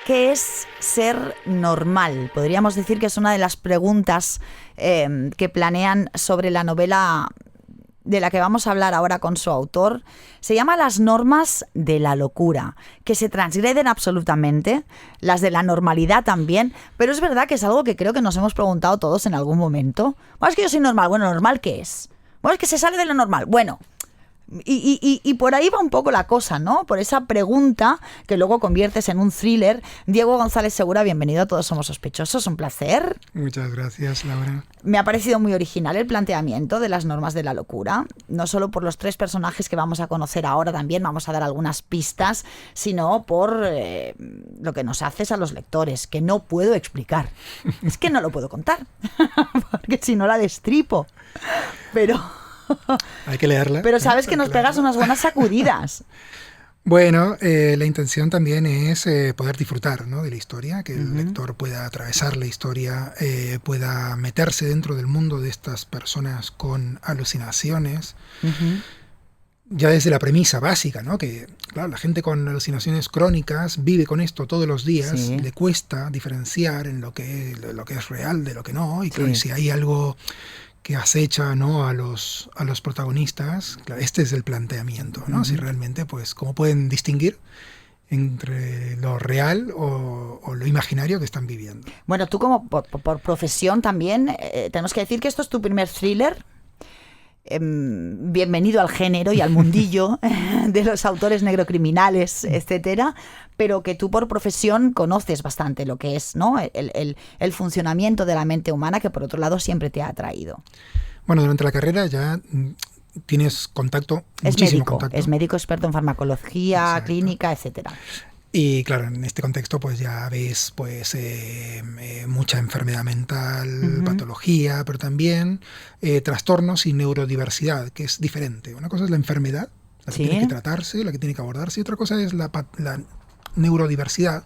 ¿Qué es ser normal? Podríamos decir que es una de las preguntas que planean sobre la novela de la que vamos a hablar ahora con su autor. Se llama Las normas de la locura, que se transgreden absolutamente, las de la normalidad también, pero es verdad que es algo que creo que nos hemos preguntado todos en algún momento. Bueno, es que yo soy normal. Bueno, ¿normal qué es? Bueno, es que se sale de lo normal. Bueno, y por ahí va un poco la cosa, ¿no? Por esa pregunta que luego conviertes en un thriller. Diego González Segura, bienvenido a Todos Somos Sospechosos, un placer. Muchas gracias, Laura. Me ha parecido muy original el planteamiento de las normas de la locura, no solo por los 3 personajes que vamos a conocer ahora, también vamos a dar algunas pistas, sino por lo que nos haces a los lectores, que no puedo explicar. Es que no lo puedo contar, porque si no la destripo. Pero hay que leerla. Pero sabes que nos pegas unas buenas sacudidas. Bueno, la intención también es poder disfrutar, ¿no?, de la historia, que el lector pueda atravesar la historia, pueda meterse dentro del mundo de estas personas con alucinaciones. Ya desde la premisa básica, ¿no?, que claro, la gente con alucinaciones crónicas vive con esto todos los días, sí. Le cuesta diferenciar en lo que es real de lo que no, y claro, y si hay algo que acecha, ¿no?, a los protagonistas, claro, este es el planteamiento, ¿no? Si realmente, pues, cómo pueden distinguir entre lo real o lo imaginario que están viviendo. Bueno, tú como por profesión también, tenemos que decir que esto es tu primer thriller. Bienvenido al género y al mundillo de los autores negrocriminales, etcétera, pero que tú por profesión conoces bastante lo que es, ¿no?, el funcionamiento de la mente humana, que por otro lado siempre te ha atraído. Bueno, durante la carrera ya tienes contacto, muchísimo contacto. Es médico experto en farmacología, exacto, clínica, etcétera. Y claro, en este contexto pues ya ves pues mucha enfermedad mental, patología, pero también trastornos y neurodiversidad, que es diferente. Una cosa es la enfermedad, la que tiene que tratarse, la que tiene que abordarse, y otra cosa es la neurodiversidad,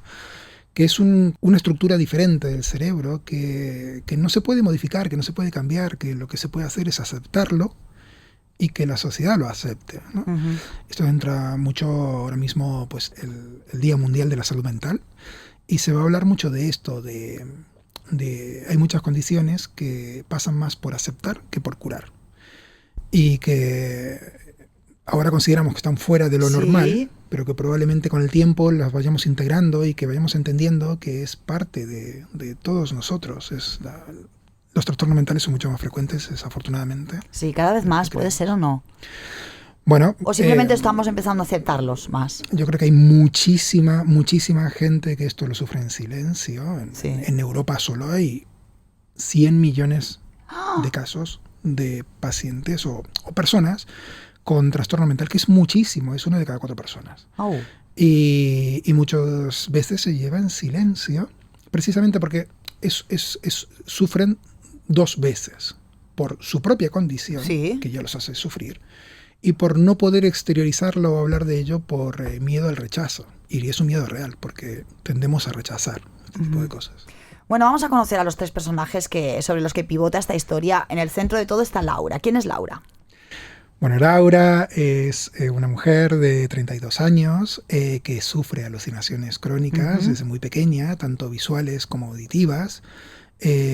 que es una estructura diferente del cerebro que no se puede modificar, que no se puede cambiar, que lo que se puede hacer es aceptarlo y que la sociedad lo acepte, ¿no? Esto entra mucho ahora mismo, pues el Día Mundial de la Salud Mental, y se va a hablar mucho de esto, hay muchas condiciones que pasan más por aceptar que por curar, y que ahora consideramos que están fuera de lo normal, pero que probablemente con el tiempo las vayamos integrando y que vayamos entendiendo que es parte de todos nosotros. Los trastornos mentales son mucho más frecuentes, desafortunadamente. Sí, cada vez más, puede ser o no. Bueno, o simplemente estamos empezando a aceptarlos más. Yo creo que hay muchísima gente que esto lo sufre en silencio. En Europa solo hay 100 millones de casos de pacientes o personas con trastorno mental, que es muchísimo, es 1 de cada 4 personas. Y muchas veces se lleva en silencio, precisamente porque sufren 2 veces, por su propia condición, que ya los hace sufrir, y por no poder exteriorizarlo o hablar de ello por miedo al rechazo. Y es un miedo real, porque tendemos a rechazar este tipo de cosas. Bueno, vamos a conocer a los 3 personajes sobre los que pivota esta historia. En el centro de todo está Laura. ¿Quién es Laura? Bueno, Laura es una mujer de 32 años que sufre alucinaciones crónicas desde muy pequeña, tanto visuales como auditivas.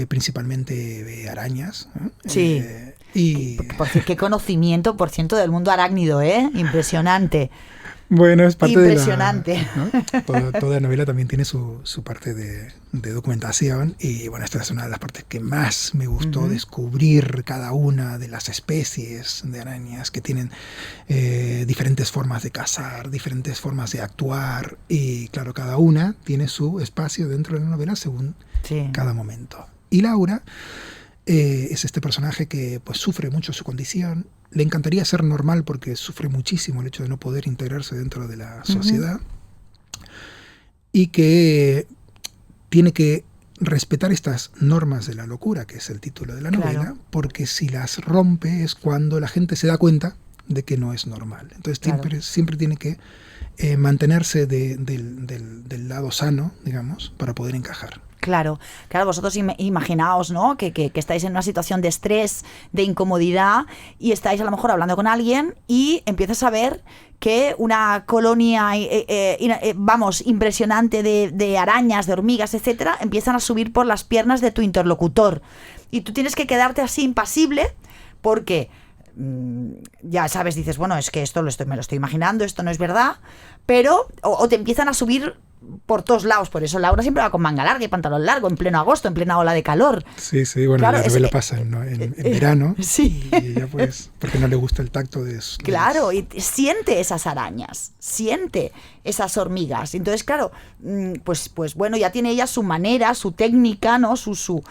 Principalmente ve arañas. Sí. Qué conocimiento, por ciento, del mundo arácnido, ¿eh? Impresionante. Bueno, es parte impresionante. ¿no? Toda novela también tiene su parte de documentación, y bueno, esta es una de las partes que más me gustó, descubrir cada una de las especies de arañas que tienen diferentes formas de cazar, diferentes formas de actuar, y claro, cada una tiene su espacio dentro de la novela según cada momento. Y Laura es este personaje que pues sufre mucho su condición. Le encantaría ser normal porque sufre muchísimo el hecho de no poder integrarse dentro de la sociedad, y que tiene que respetar estas normas de la locura, que es el título de la novela, porque si las rompe es cuando la gente se da cuenta de que no es normal. Entonces siempre tiene que mantenerse del lado sano, digamos, para poder encajar. Claro, claro, vosotros imaginaos, ¿no? Que estáis en una situación de estrés, de incomodidad, y estáis a lo mejor hablando con alguien y empiezas a ver que una colonia, impresionante de arañas, de hormigas, etcétera, empiezan a subir por las piernas de tu interlocutor. Y tú tienes que quedarte así impasible porque ya sabes, dices, bueno, es que esto me lo estoy imaginando, esto no es verdad, pero o te empiezan a subir por todos lados. Por eso Laura siempre va con manga larga y pantalón largo en pleno agosto, en plena ola de calor. Sí, sí, bueno, claro, la novela pasa en verano. Sí. Y ella pues, porque no le gusta el tacto de eso. Claro, y siente esas arañas, siente esas hormigas. Entonces, claro, pues bueno, ya tiene ella su manera, su técnica, ¿no? Su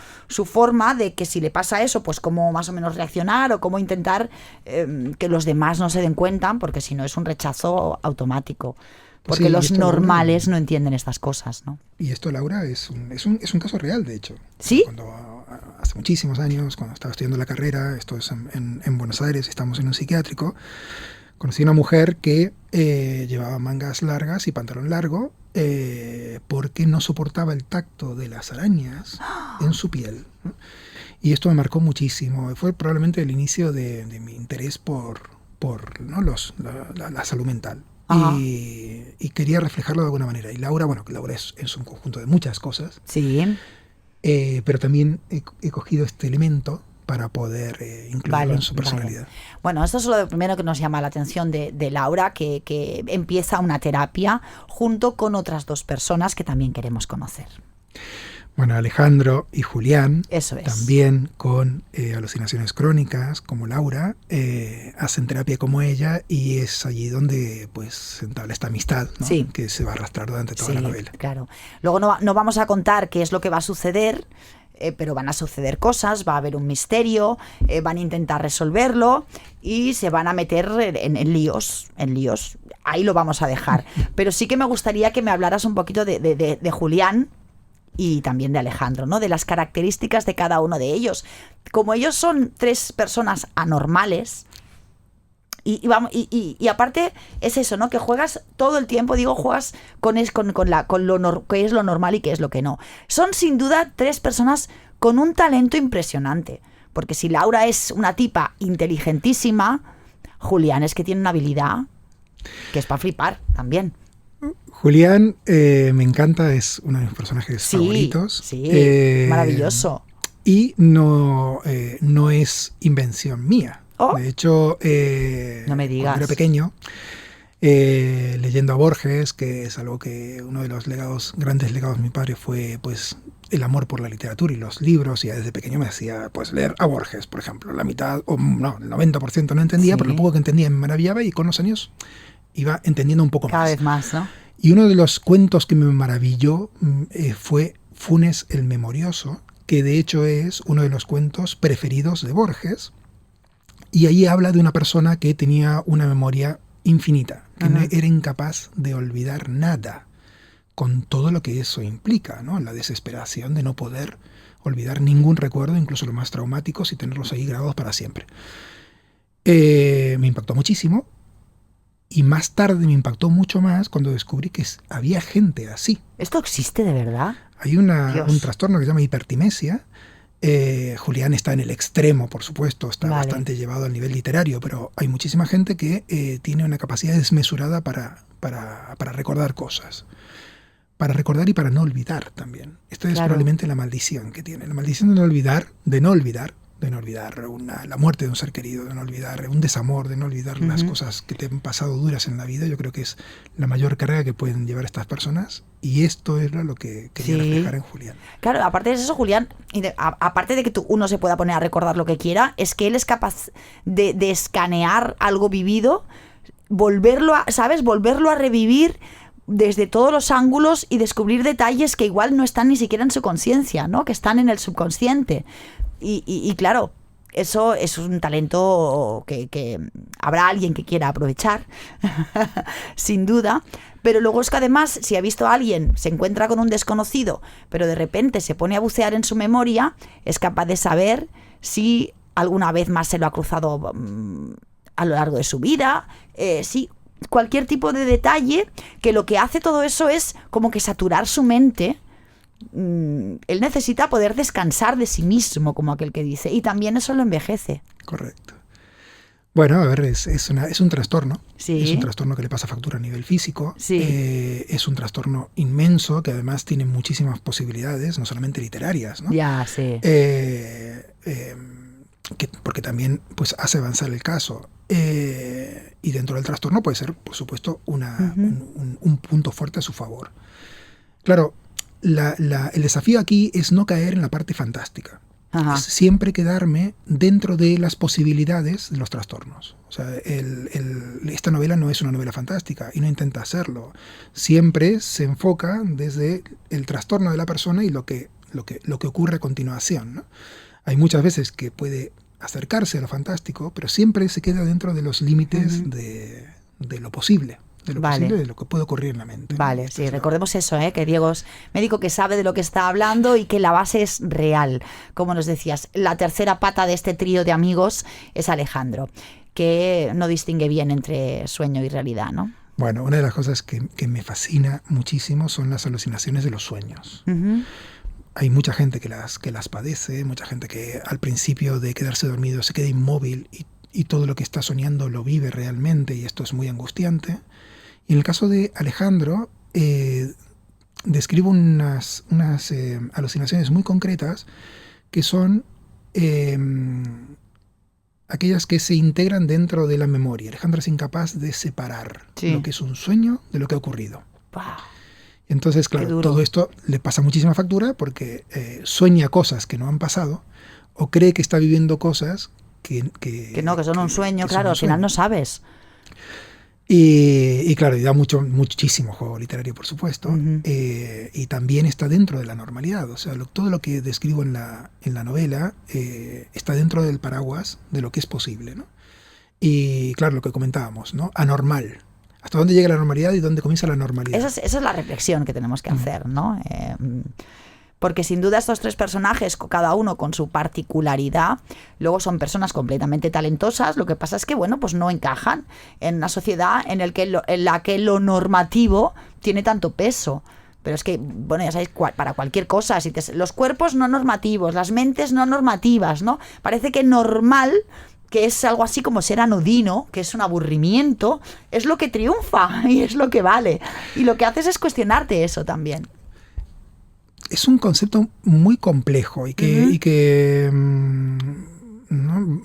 forma de que si le pasa eso, pues cómo más o menos reaccionar o cómo intentar que los demás no se den cuenta, porque si no es un rechazo automático. Porque sí, los normales no entienden estas cosas, ¿no? Y esto, Laura, es un caso real, de hecho. ¿Sí? Hace muchísimos años, cuando estaba estudiando la carrera, esto es en Buenos Aires, estamos en un psiquiátrico, conocí a una mujer que llevaba mangas largas y pantalón largo porque no soportaba el tacto de las arañas en su piel, ¿no? Y esto me marcó muchísimo. Fue probablemente el inicio de mi interés por ¿no? la salud mental. Y quería reflejarlo de alguna manera. Y Laura, bueno, que Laura es un conjunto de muchas cosas. Sí. Pero también he cogido este elemento para poder incluirlo en su personalidad. Vale. Bueno, esto es lo primero que nos llama la atención de Laura, que empieza una terapia junto con otras dos personas que también queremos conocer. Bueno, Alejandro y Julián, eso es, también con alucinaciones crónicas, como Laura, hacen terapia como ella, y es allí donde pues se entabla esta amistad, ¿no? Sí. Que se va a arrastrar durante toda la novela. Claro. Luego no vamos a contar qué es lo que va a suceder, pero van a suceder cosas, va a haber un misterio, van a intentar resolverlo y se van a meter en líos. Ahí lo vamos a dejar. Pero sí que me gustaría que me hablaras un poquito de Julián y también de Alejandro, ¿no? De las características de cada uno de ellos. Como ellos son tres personas anormales, y aparte es eso, ¿no? Que juegas todo el tiempo, juegas con lo que es lo normal y qué es lo que no. Son sin duda tres personas con un talento impresionante. Porque si Laura es una tipa inteligentísima, Julián es que tiene una habilidad que es para flipar también. Julián me encanta, es uno de mis personajes favoritos. Sí, maravilloso. Y no es invención mía. Oh, de hecho, no me digas. Cuando era pequeño, leyendo a Borges, que es algo que uno de los grandes legados de mi padre fue pues el amor por la literatura y los libros, y desde pequeño me hacía pues leer a Borges, por ejemplo. La mitad, o no, el 90% no entendía, pero lo poco que entendía me maravillaba, y con los años iba entendiendo un poco cada más. Vez más, ¿no? Y uno de los cuentos que me maravilló fue Funes el Memorioso, que de hecho es uno de los cuentos preferidos de Borges, y ahí habla de una persona que tenía una memoria infinita, que no era incapaz de olvidar nada, con todo lo que eso implica, ¿no? La desesperación de no poder olvidar ningún recuerdo, incluso los más traumáticos, y tenerlos ahí grabados para siempre. Me impactó muchísimo. Y más tarde me impactó mucho más cuando descubrí que había gente así. ¿Esto existe de verdad? Hay un trastorno que se llama hipertimesia. Julián está en el extremo, por supuesto, está bastante llevado al nivel literario, pero hay muchísima gente que tiene una capacidad desmesurada para recordar cosas. Para recordar y para no olvidar también. Esto es probablemente la maldición que tiene. La maldición de no olvidar la muerte de un ser querido, de no olvidar un desamor, de no olvidar las cosas que te han pasado duras en la vida. Yo creo que es la mayor carga que pueden llevar estas personas, y esto es lo que quería reflejar en Julián. Claro, aparte de eso, Julián, aparte de que uno se pueda poner a recordar lo que quiera, es que él es capaz de escanear algo vivido, volverlo a revivir desde todos los ángulos y descubrir detalles que igual no están ni siquiera en su conciencia, ¿no? Que están en el subconsciente. Y claro, eso es un talento que habrá alguien que quiera aprovechar, sin duda. Pero luego es que además, si ha visto a alguien, se encuentra con un desconocido, pero de repente se pone a bucear en su memoria, es capaz de saber si alguna vez más se lo ha cruzado a lo largo de su vida, sí, cualquier tipo de detalle, que lo que hace todo eso es como que saturar su mente él necesita poder descansar de sí mismo, como aquel que dice, y también eso lo envejece. Correcto. Bueno, a ver, es un trastorno. Sí. Es un trastorno que le pasa factura a nivel físico. Sí. Es un trastorno inmenso que además tiene muchísimas posibilidades, no solamente literarias, ¿no? Ya, sí. Porque también pues, hace avanzar el caso. Y dentro del trastorno puede ser, por supuesto, un punto fuerte a su favor. Claro, el desafío aquí es no caer en la parte fantástica. Ajá. Es siempre quedarme dentro de las posibilidades de los trastornos. O sea, esta novela no es una novela fantástica y no intenta hacerlo. Siempre se enfoca desde el trastorno de la persona y lo que ocurre a continuación, ¿no? Hay muchas veces que puede acercarse a lo fantástico, pero siempre se queda dentro de los límites de lo posible. De lo posible, de lo que puede ocurrir en la mente. Vale, sí, recordemos eso, que Diego es médico que sabe de lo que está hablando y que la base es real. Como nos decías, la tercera pata de este trío de amigos es Alejandro, que no distingue bien entre sueño y realidad, ¿no? Bueno, una de las cosas que me fascina muchísimo son las alucinaciones de los sueños. Hay mucha gente que las padece, mucha gente que al principio de quedarse dormido se queda inmóvil y todo lo que está soñando lo vive realmente, y esto es muy angustiante. Y en el caso de Alejandro, describo unas alucinaciones muy concretas que son aquellas que se integran dentro de la memoria. Alejandro es incapaz de separar lo que es un sueño de lo que ha ocurrido. Wow. Entonces, claro, todo esto le pasa muchísima factura porque sueña cosas que no han pasado o cree que está viviendo cosas que son un sueño, claro, al final no sabes. Y claro, y da muchísimo juego literario, por supuesto, y también está dentro de la normalidad. O sea, todo lo que describo en la novela está dentro del paraguas de lo que es posible, ¿no? Y claro, lo que comentábamos, ¿no? Anormal. ¿Hasta dónde llega la normalidad y dónde comienza la normalidad? Esa es la reflexión que tenemos que hacer, ¿no? Porque sin duda estos tres personajes, cada uno con su particularidad, luego son personas completamente talentosas. Lo que pasa es que, bueno, pues no encajan en una sociedad en la que lo normativo tiene tanto peso. Pero es que, bueno, ya sabéis, para cualquier cosa, los cuerpos no normativos, las mentes no normativas, ¿no? Parece que normal, que es algo así como ser anodino, que es un aburrimiento, es lo que triunfa y es lo que vale. Y lo que haces es cuestionarte eso también. Es un concepto muy complejo y que ¿no?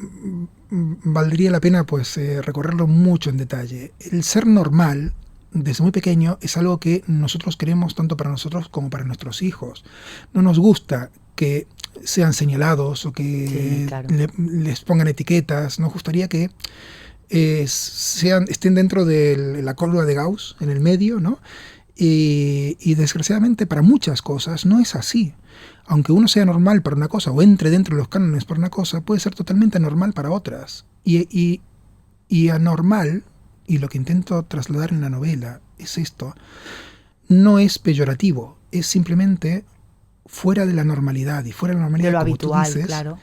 Valdría la pena pues recorrerlo mucho en detalle. El ser normal, desde muy pequeño, es algo que nosotros queremos tanto para nosotros como para nuestros hijos. No nos gusta que sean señalados o que les pongan etiquetas. Nos gustaría que estén dentro de la curva de Gauss, en el medio, ¿no? Y desgraciadamente para muchas cosas no es así. Aunque uno sea normal para una cosa o entre dentro de los cánones para una cosa, puede ser totalmente anormal para otras. Y anormal, y lo que intento trasladar en la novela es esto, no es peyorativo, es simplemente fuera de la normalidad. Y fuera de la normalidad, de lo como habitual, tú dices, claro.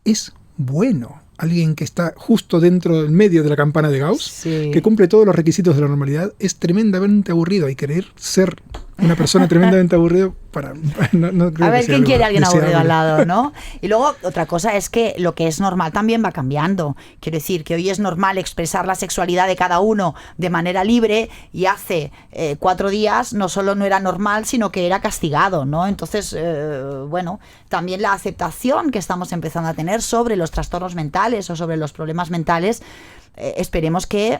Es bueno. Alguien que está justo dentro del medio de la campana de Gauss, sí, que cumple todos los requisitos de la normalidad, es tremendamente aburrido. Y querer ser una persona tremendamente aburrido no creo a ver que sea quién quiere a alguien deseable. aburrido al lado, ¿no? Y luego otra cosa es que lo que es normal también va cambiando. Quiero decir que hoy es normal expresar la sexualidad de cada uno de manera libre, y hace 4 días no solo no era normal, sino que era castigado, ¿no? Entonces, bueno, también la aceptación que estamos empezando a tener sobre los trastornos mentales o sobre los problemas mentales, esperemos que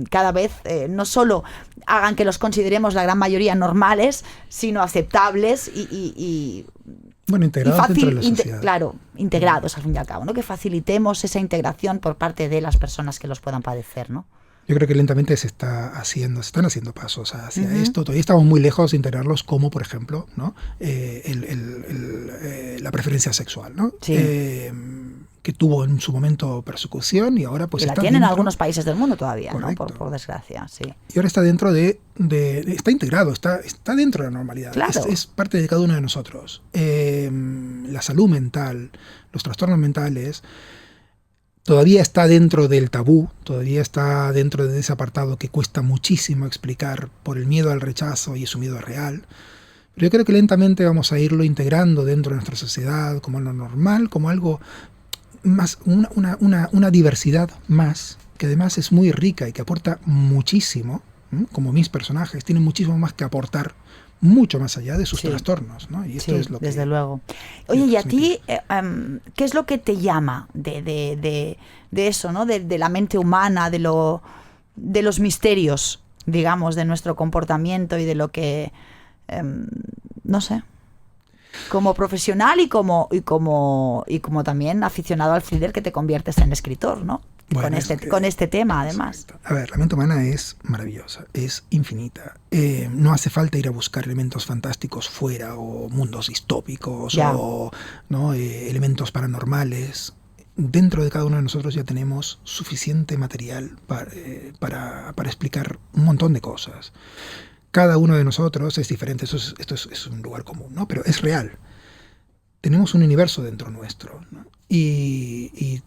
cada vez no solo hagan que los consideremos la gran mayoría normales, sino aceptables y bueno, integrados dentro de la sociedad. Claro, integrados al fin y al cabo, ¿no? Que facilitemos esa integración por parte de las personas que los puedan padecer, ¿no? Yo creo que lentamente se están haciendo pasos hacia esto. Todavía estamos muy lejos de integrarlos como, por ejemplo, ¿no? La preferencia sexual, ¿no? Sí. Que tuvo en su momento persecución y ahora pues y la está tienen en dentro, algunos países del mundo todavía, correcto, ¿no? Por desgracia, sí. Y ahora está dentro está integrado, está dentro de la normalidad. Claro. Es parte de cada uno de nosotros. La salud mental, los trastornos mentales, todavía está dentro del tabú, todavía está dentro de ese apartado que cuesta muchísimo explicar por el miedo al rechazo, y su miedo real. Pero yo creo que lentamente vamos a irlo integrando dentro de nuestra sociedad como lo normal, como algo más, una diversidad más, que además es muy rica y que aporta muchísimo, ¿m? Como mis personajes, tienen muchísimo más que aportar, mucho más allá de sus trastornos, ¿no? Y esto sí, es lo que desde luego. Oye, ¿y a ti qué es lo que te llama de eso, ¿no? De la mente humana, de los misterios, digamos, de nuestro comportamiento y de lo que, no sé, como profesional y como también aficionado al thriller, que te conviertes en escritor, ¿no? Bueno, con este tema, además. A ver, la mente humana es maravillosa, es infinita. No hace falta ir a buscar elementos fantásticos fuera, o mundos distópicos, o ¿no? Elementos paranormales. Dentro de cada uno de nosotros ya tenemos suficiente material para explicar un montón de cosas. Cada uno de nosotros es diferente, esto es un lugar común, ¿no? Pero es real. Tenemos un universo dentro nuestro, ¿no? Y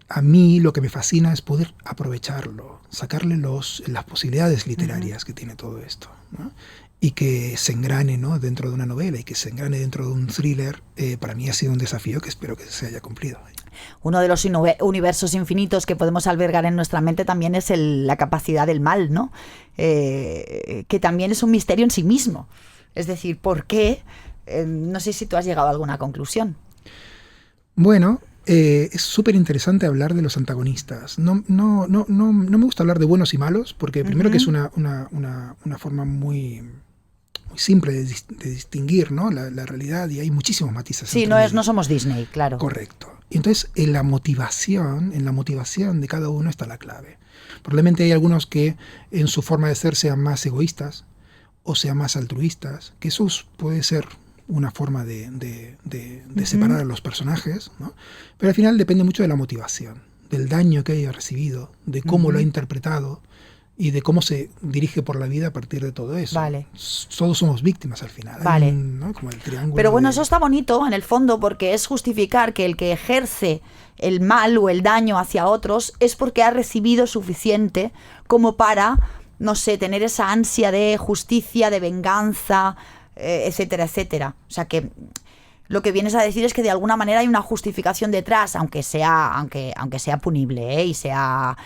a mí lo que me fascina es poder aprovecharlo, sacarle las posibilidades literarias que tiene todo esto, ¿no? Y que se engrane, ¿no? Dentro de una novela y que se engrane dentro de un thriller, para mí ha sido un desafío que espero que se haya cumplido. Uno de los universos infinitos que podemos albergar en nuestra mente también es la capacidad del mal, ¿no? Que también es un misterio en sí mismo. Es decir, ¿por qué? No sé si tú has llegado a alguna conclusión. Bueno, es súper interesante hablar de los antagonistas. No me gusta hablar de buenos y malos, porque primero que es una forma muy simple de distinguir, ¿no? la realidad, y hay muchísimos matices. Sí, no somos Disney, claro. Correcto. Y entonces en la motivación de cada uno está la clave. Probablemente hay algunos que en su forma de ser sean más egoístas o sean más altruistas, que eso puede ser una forma de separar a los personajes, ¿no? Pero al final depende mucho de la motivación, del daño que haya recibido, de cómo lo ha interpretado y de cómo se dirige por la vida a partir de todo eso. Vale. Todos somos víctimas al final. Vale. ¿No? Como el triángulo. Pero bueno, eso está bonito en el fondo, porque es justificar que el que ejerce el mal o el daño hacia otros es porque ha recibido suficiente como para, no sé, tener esa ansia de justicia, de venganza, etcétera, etcétera. O sea que lo que vienes a decir es que de alguna manera hay una justificación detrás, aunque sea punible, y sea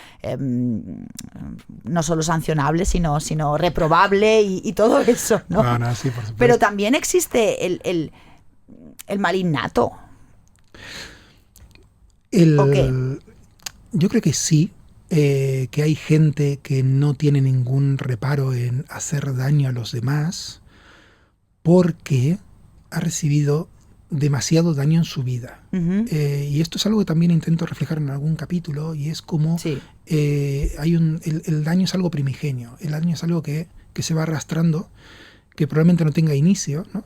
no solo sancionable, sino reprobable y todo eso, ¿no? No, sí, por supuesto. Pero también existe el mal innato. ¿O qué? Yo creo que sí, que hay gente que no tiene ningún reparo en hacer daño a los demás porque ha recibido demasiado daño en su vida. Y esto es algo que también intento reflejar en algún capítulo, y es como el daño es algo primigenio, el daño es algo que se va arrastrando, que probablemente no tenga inicio, ¿no?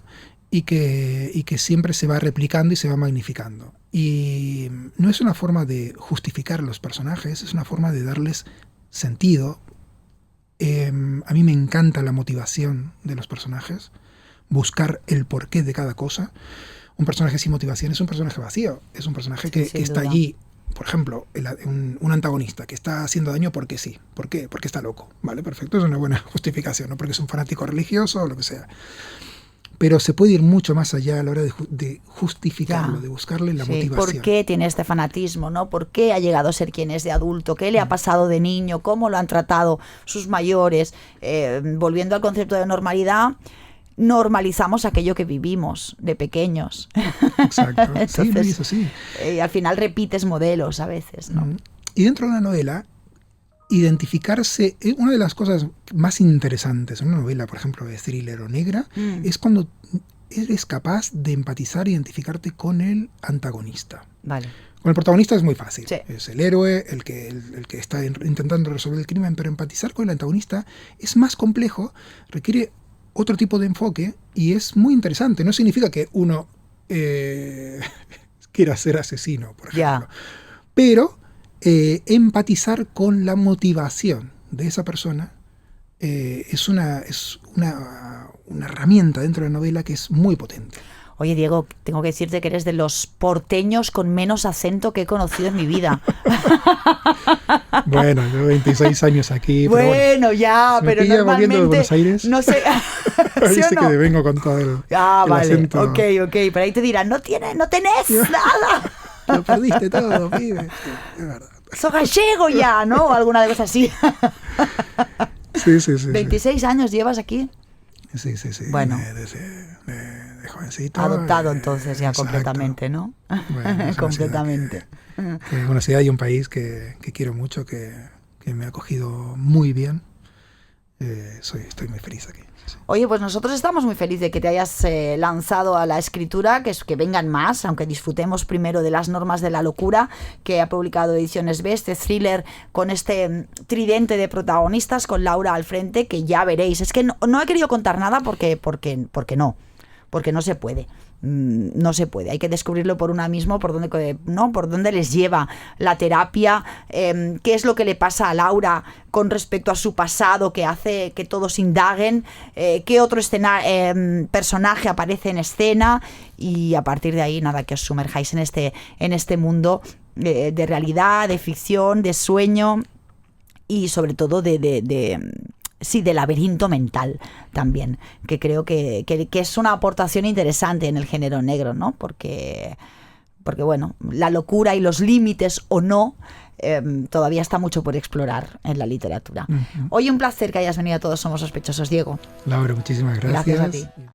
y que siempre se va replicando y se va magnificando. Y no es una forma de justificar a los personajes, es una forma de darles sentido. A mí me encanta la motivación de los personajes, buscar el porqué de cada cosa. Un personaje sin motivación es un personaje vacío, es un personaje que está allí. Por ejemplo, un antagonista que está haciendo daño porque sí. ¿Por qué? Porque está loco. Vale, perfecto, es una buena justificación, no porque es un fanático religioso o lo que sea. Pero se puede ir mucho más allá a la hora de justificarlo, de buscarle la motivación. ¿Por qué tiene este fanatismo, ¿no? ¿Por qué ha llegado a ser quien es de adulto? ¿Qué le ha pasado de niño? ¿Cómo lo han tratado sus mayores? Volviendo al concepto de normalidad, normalizamos aquello que vivimos de pequeños. Exacto. Entonces, sí, eso sí. Al final repites modelos a veces, ¿no? Y dentro de una novela, identificarse, una de las cosas más interesantes en una novela, por ejemplo, de thriller o negra, es cuando eres capaz de empatizar e identificarte con el antagonista. Vale. Con el protagonista es muy fácil. Sí. Es el héroe, el que está intentando resolver el crimen, pero empatizar con el antagonista es más complejo, requiere otro tipo de enfoque y es muy interesante. No significa que uno quiera ser asesino, por ejemplo. Pero empatizar con la motivación de esa persona es una herramienta dentro de la novela que es muy potente. Oye, Diego, tengo que decirte que eres de los porteños con menos acento que he conocido en mi vida. Bueno, yo 26 años aquí. Bueno, ya, me pero pilla normalmente... volviendo de Buenos Aires. No sé... ¿Sí Dice o no? que vengo con todo el Vale, acento. ok, pero ahí te dirán, no tenés nada. Lo perdiste todo, pibe. Es verdad. Sos gallego ya, ¿no? O alguna cosa así. Sí. 26 años llevas aquí. Sí. Bueno. De jovencito. Adoptado entonces ya exacto. Completamente, ¿no? Bueno, es Completamente. Que es una ciudad y un país que quiero mucho, que me ha acogido muy bien. Estoy muy feliz aquí. Sí. Oye, pues nosotros estamos muy felices de que te hayas lanzado a la escritura, que vengan más, aunque disfrutemos primero de Las normas de la locura, que ha publicado Ediciones B, este thriller con este tridente de protagonistas, con Laura al frente, que ya veréis. Es que no he querido contar nada porque no se puede. No se puede, hay que descubrirlo por una misma, por dónde les lleva la terapia, qué es lo que le pasa a Laura con respecto a su pasado que hace que todos indaguen, qué otro personaje aparece en escena, y a partir de ahí nada, que os sumerjáis en este mundo de realidad, de ficción, de sueño y sobre todo de laberinto mental también, que creo que es una aportación interesante en el género negro, ¿no? Porque bueno, la locura y los límites o no, todavía está mucho por explorar en la literatura. Uh-huh. Hoy un placer que hayas venido a Todos Somos Sospechosos, Diego. Laura, muchísimas gracias. Gracias a ti.